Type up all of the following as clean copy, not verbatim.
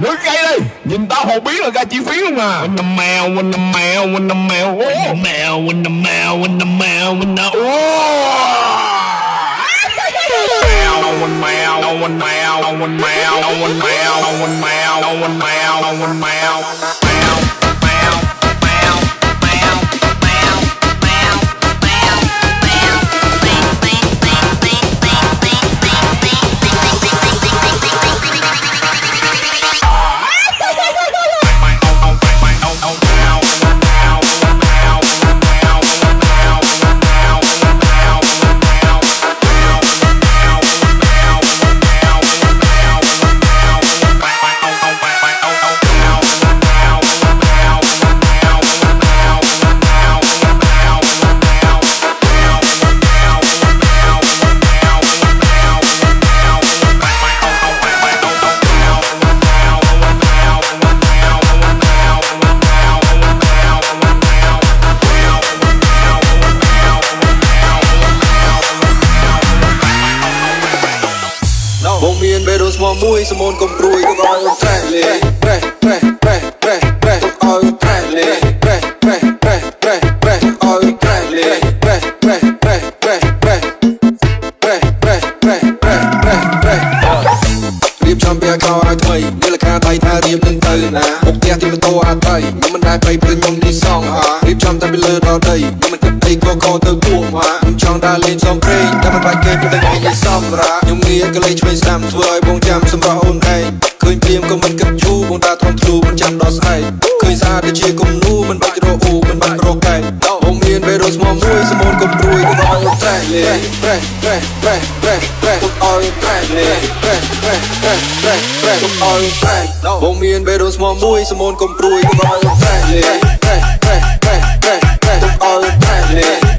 Đứng cây đi, nhìn tao hồ biến là ra chi phí luôn à. Mui semon komprui kau kau trele kau treleរៀបចំពីកោឲ្យថ្មីនេះលកាតៃថារៀបនឹងទៅណាមុខផ្ទះទីម៉ូតូអត់ទៅខ្ញុំមិនដែរទៅព្រឹងខ្ញុំនេះសងរៀបចំតែពីលើដល់ដីខ្ញុំមិនគិតអីក៏កោទៅទួខ្ញុំចង់ដើរលេងសំព្រេងតែមិនបាច់គេព្រឹងខ្ញុំសំរាខ្ញុំងារក៏លេងឆ្វេងស្ដាំធ្វើឲ្យបងចាំសម្រាប់អូនឯងឃើញព្រាមក៏មិនគិតយូរបងតាទ្រាំធ្លូមិនចាំដល់ស្អែកឃើញស្អាតដូចជាគំនូមិនបាច់រកអ៊ូមិនបាច់រកកែបងមានពេលរស់ស្មោះមួយសមូនកុំព្រួយក៏ឲ្យត្រេះលេកុំឲ្យត្រេះលេកុំឲ្យត្រេះបងមានពេលរស់ស្មោះមួយសមូនកុំព្រួយក៏ឲ្យត្រេះលេកុំឲ្យត្រេះលេកុំឲ្យត្រេះលេក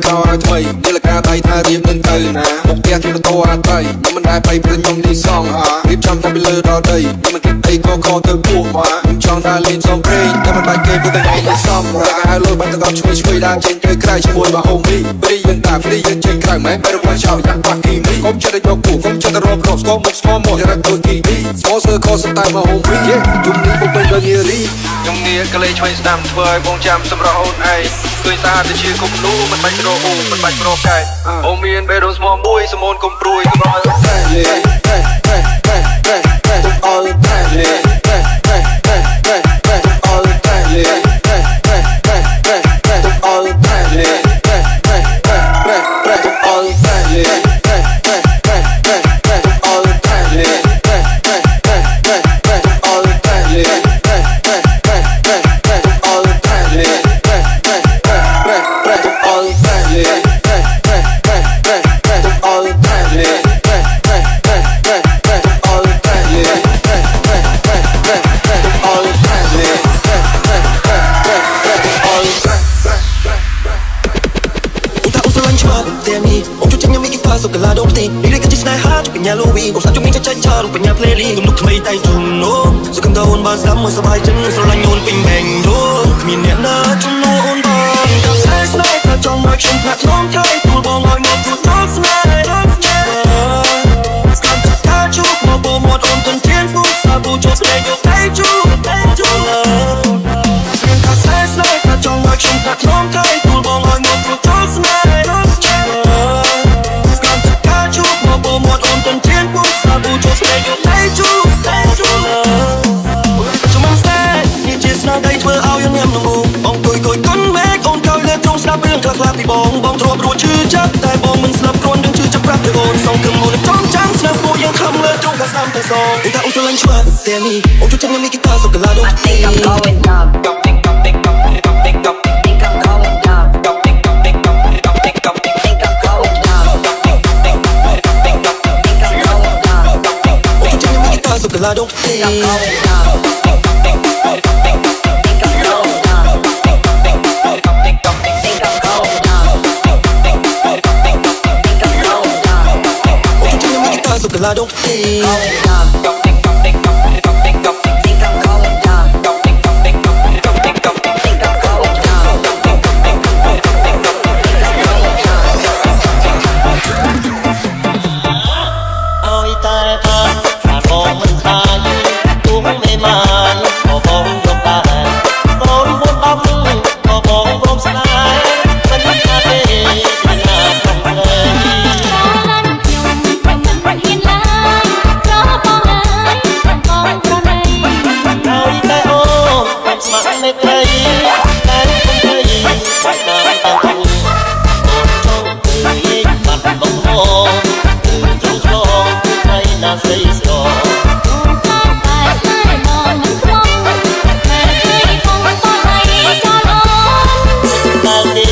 កោឲ្យថ្មីនេះលកាតៃថារៀបនឹងទៅណាមុខផ្ទះទីម៉ូតូអត់ទៅខ្ញុំមិនដែរទៅព្រឹងខ្ញុំនេះសងរៀបចំតែពីលើដល់ដីខ្ញុំមិនគិតអីក៏ខទៅពោះខ្ញុំចង់ដើរលេងសំព្រេងតែមិនបាច់គេព្រឹងតែខ្ញុំសំរាហៅលុយបាត់ទៅឈ្ងុយដើរចេញទៅក្រៅជាមួយមកហូមីព្រីយើងតាព្រីយើងចេញក្រៅមែនបែរមកចោលយ៉ាងបាក់គីមីកុំចិត្តយកពូកុំចិត្តរកស្គមមុខស្គមមកយ៉ាងទៅទីនេះស្មោសើខសតែមកហូមីជុំនេះពុកពេញដល់នារីខ្ញុំនេះក៏លេងឆ្វេងស្ដាំធ្វើឲ្យបងចាំសម្រាប់អូនឯងឃើញស្អាតដូចជាគំនូមិនបាច់រកអ៊ូមិនបាច់រកកែបងមានពេលរស់ស្មោះមួយសមូនកុំព្រួយក៏ឲ្យត្រេះលេកុំឲ្យត្រេះលេកុំឲ្យត្រេះលេកសុកឡាដងទីនេះគេជិះស្នេហាជបញ្ញាលូវីបងសាច់ជុំមានចាច់ឆារូបបញ្ញាផ្លេលីទំនុកថ្មីតែជុំនោសកម្មដោនបានស្ដាប់មួយសប្បាយចិត្តស្រឡាញ់អូនពេញមែងនោះគ្មានអ្នកណាជំនួសអូនបានដល់ស្នេហ៍ស្នេហ៍ថាចង់មកខ្ញុំផ្លាត់ក្នុងថៃទូលបងឲ្យមកទូដល់ស្នេហ៍ស្គាល់ថាជួបមកបងមកអូនទន្ទានពូសាប៊ូចុះស្នេហ៍យកតែជួបស្គាល់ថាស្នេហ៍ស្នេហ៍ថាចង់មកខ្ញុំផ្លាត់ក្នុងថៃទូលបងឲ្យមកទូដល់ស្នេហ៍មកអូនទន្ទានពូសាប៊ូចុះស្នេហ៍យកតែជួបចាំស្នេហ៍នេះជាស្នាដៃធ្វើឲ្យយើងញ៉ាំងងបងគួយគុណមេឃអូនក្រោយលើទ្រង់ស្ដាប់រឿងខ្លះៗពីបងទ្រាំរួចឈឺចាប់តែបងមិនស្លាប់គ្រាន់នឹងឈឺចាប់ប្រាប់ទៅអូនសងគំអូនចង់ចាំស្នាពួកយើងខំលើទ្រង់ក៏ស្ដាំតែសងតែអូនស្រឡាញ់ឆ្វាក់តែនេះអូនជួយចាំញ៉ាំមីគីតាសុកឡាដង I think I'm going dumb think I'm going dumb think I'm going dumb think I'm going dumb think I'm going dumb សុកឡាដង think I'm going dumb សុខឡាដងទី ឲ្យតែបានថាបងមិនខាយទូមិនបានក៏បងយកដែរប្រូនពួនដំក៏បងព្រមស្ដាយមិនថាទេពីណាក្នុងព្រៃខ្ញុំមិនហ៊ានឡើយប្របងអើយបងប្រណីឲ្យតែអូនបានស្ម័គ្រមេត្រីតែខ្ញុំព្រៃបាច់តាមទាំងអូនចង់ព្រៃបាត់បងហោគឺទ្រង់ឆ្លងថ្ងៃណាស្រីស្រងតែហើយបងមិនខ្វល់តែគេខំបងឲ្យចោលអូនតែគេ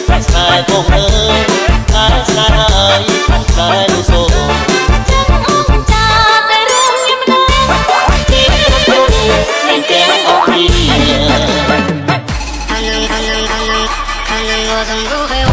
តែស្នេហ៍បងអើយតែស្នេហ៍ហើយតែនោះសូមចឹងអូនចាតែរឿងខ្ញុំមិនដឹងទីក្នុងមានទាំងអស់គ្នា我曾不会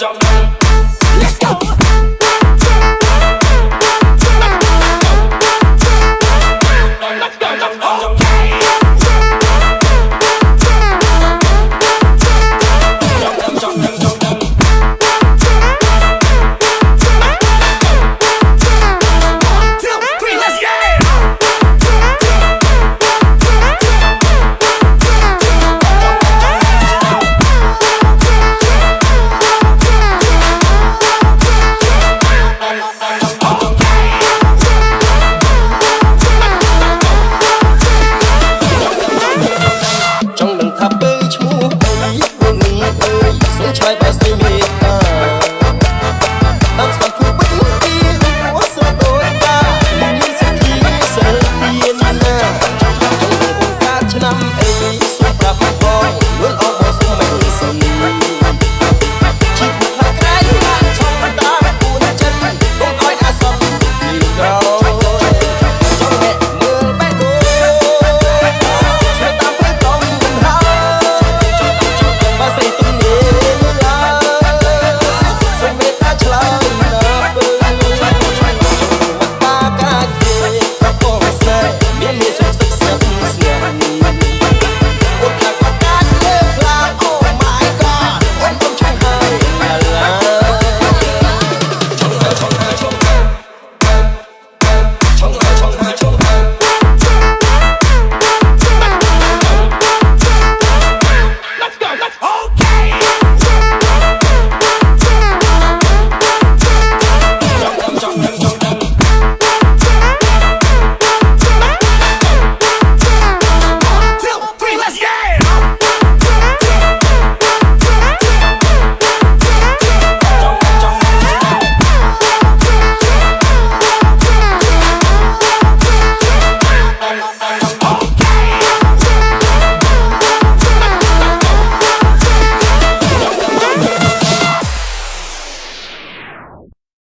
trong